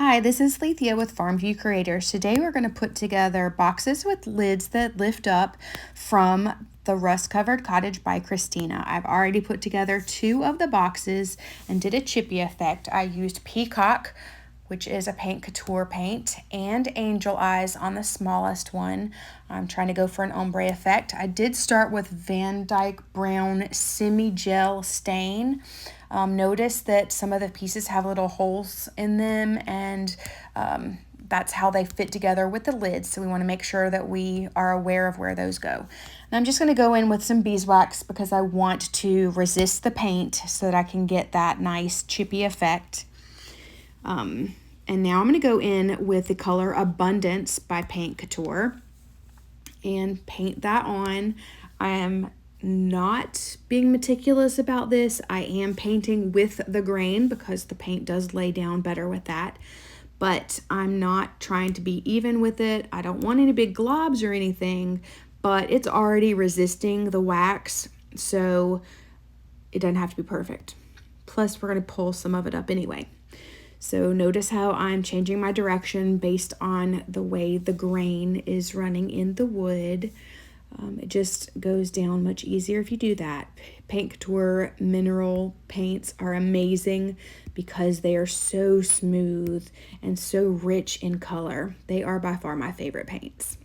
Hi, this is Lethea with Farmview Creators. Today we're going to put together boxes with lids that lift up from the Rust-Covered Cottage by Christina. I've already put together 2 of the boxes and did a chippy effect. I used Peacock, which is a paint couture paint, and angel eyes on the smallest one. I'm trying to go for an ombre effect. I did start with Van Dyke Brown Semi-Gel Stain. Notice that some of the pieces have little holes in them, and that's how they fit together with the lids. So we want to make sure that we are aware of where those go. And I'm just going to go in with some beeswax because I want to resist the paint so that I can get that nice chippy effect. And now I'm going to go in with the color Abundance by Paint Couture and paint that on. I am not being meticulous about this. I am painting with the grain because the paint does lay down better with that. But I'm not trying to be even with it. I don't want any big globs or anything, but it's already resisting the wax, so it doesn't have to be perfect. Plus, we're going to pull some of it up anyway. So notice how I'm changing my direction based on the way the grain is running in the wood. It just goes down much easier if you do that. Paint Couture mineral paints are amazing because they are so smooth and so rich in color. They are by far my favorite paints.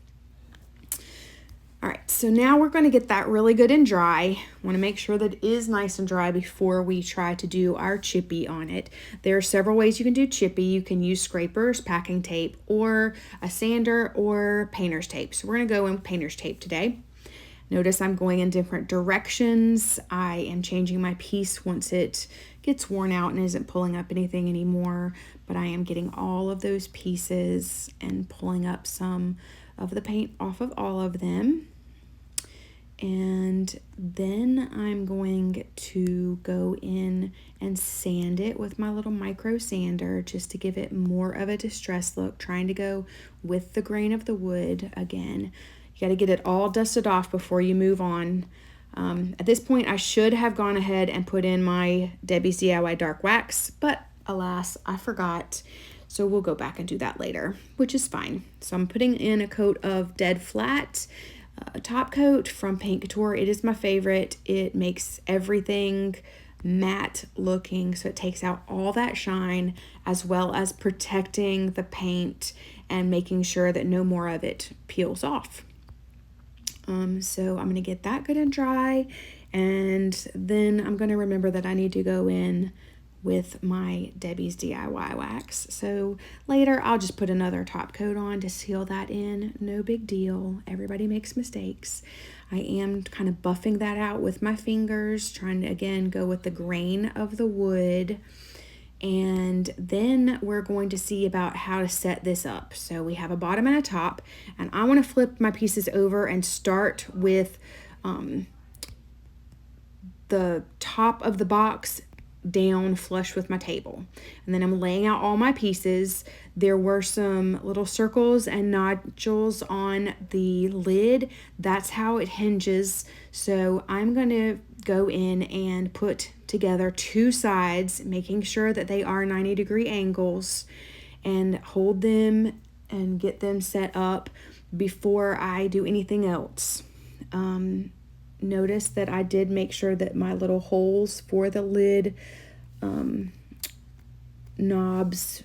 All right, so now we're going to get that really good and dry. Want to make sure that it is nice and dry before we try to do our chippy on it. There are several ways you can do chippy. You can use scrapers, packing tape, or a sander, or painter's tape. So we're going to go in with painter's tape today. Notice I'm going in different directions. I am changing my piece once it gets worn out and isn't pulling up anything anymore, but I am getting all of those pieces and pulling up some of the paint off of all of them. And then I'm going to go in and sand it with my little micro sander just to give it more of a distressed look, trying to go with the grain of the wood again. You got to get it all dusted off before you move on. At this point, I should have gone ahead and put in my Debi's DIY dark wax, but alas, I forgot. So we'll go back and do that later, which is fine. So I'm putting in a coat of Dead Flat top coat from Paint Couture. It is my favorite. It makes everything matte looking, so it takes out all that shine as well as protecting the paint and making sure that no more of it peels off. So I'm going to get that good and dry, and then I'm going to remember that I need to go in with my Debi's DIY wax. So later I'll just put another top coat on to seal that in. No big deal. Everybody makes mistakes. I am kind of buffing that out with my fingers, trying to again go with the grain of the wood. And then we're going to see about how to set this up. So we have a bottom and a top, and I want to flip my pieces over and start with the top of the box down flush with my table. And then I'm laying out all my pieces. There were some little circles and nodules on the lid. That's how it hinges. So I'm going to go in and put together 2 sides, making sure that they are 90-degree angles, and hold them and get them set up before I do anything else. Notice that I did make sure that my little holes for the lid knobs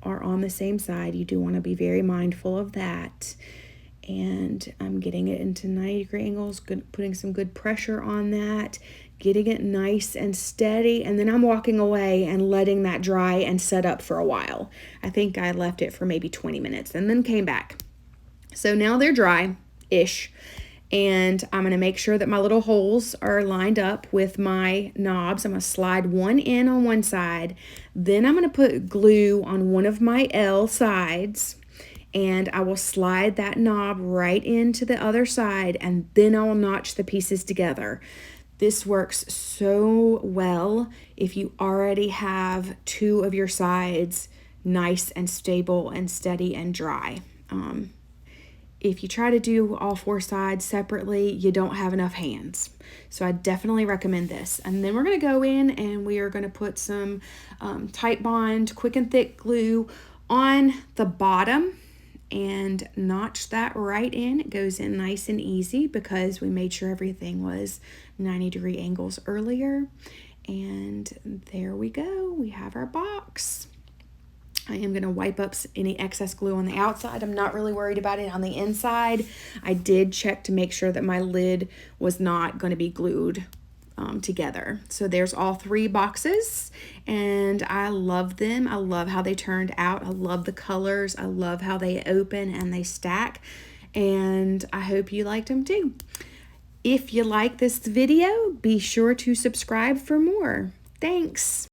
are on the same side. You do want to be very mindful of that. And I'm getting it into 90-degree angles, putting some good pressure on that, getting it nice and steady, and then I'm walking away and letting that dry and set up for a while. I think I left it for maybe 20 minutes and then came back. So now they're dry-ish. And I'm going to make sure that my little holes are lined up with my knobs. I'm going to slide one in on one side. Then I'm going to put glue on one of my L sides. And I will slide that knob right into the other side. And then I will notch the pieces together. This works so well if you already have 2 of your sides nice and stable and steady and dry. If you try to do all 4 sides separately, you don't have enough hands. So I definitely recommend this. And then we're going to go in and we are going to put some Titebond quick and thick glue on the bottom and notch that right in. It goes in nice and easy because we made sure everything was 90-degree angles earlier. And there we go. We have our box. I am going to wipe up any excess glue on the outside. I'm not really worried about it on the inside. I did check to make sure that my lid was not going to be glued together. So there's all 3 boxes, and I love them. I love how they turned out. I love the colors. I love how they open and they stack, and I hope you liked them too. If you like this video, be sure to subscribe for more. Thanks.